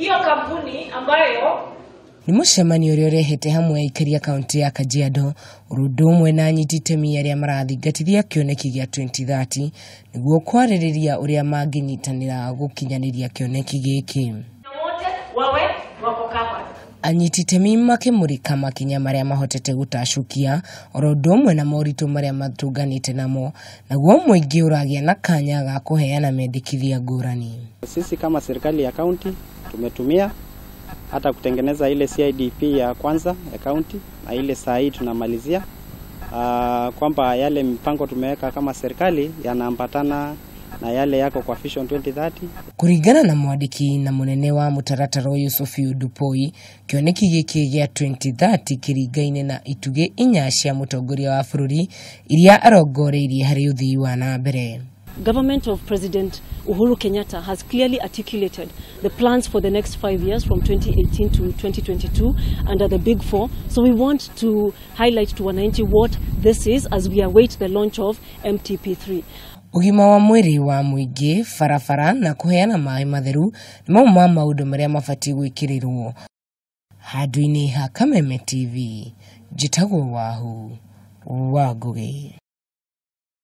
hiyo kampuni ambayo ni mucemanio uria urehete hamwe aikari kaunti ya Kajiado urundo umwe na anyiti itemi aria marathingatithia kioneki gia 2030 niguo kwaririria uria manginyitanira gukinyaniria kioneki giki. wote wawe wako covered. Anyiti itemi makimurika makinya maria mahotete gutacukia urundo umwe na moritu maria matunganite namo naguo muingi uragia na kanya ga kuheana mendikithia ngurani. Sisi kama serikali ya kaunti tumetumia hata kutengeneza ile CIDP ya kwanza ya county na ile saa hii tunamalizia kwamba yale mipango tumeweka kama serikali yanaambatana na yale yako kwa Vision 2030. Kuringana na mwandiki na munene wa mutaratara Yusufu Dupoi, kioneki giki gia 2030 kiringaine na ituge inya cia mutongoria wa bururi iria arongoreirie hari uthii wa na mbere. Government of President Uhuru Kenyatta has clearly articulated the plans for the next 5 years from 2018 to 2022 under the Big Four. So we want to highlight to wananchi what this is as we await the launch of MTP3. Ugima wa mwiri wa muingi, farafara na kuheana maĩ matheru ni mamwe ma maundu maria mabatiĩ gwĩkĩrĩrwo. Handũ-inĩ ha Kameme TV, njĩtagwo Wahu wa Ngugi.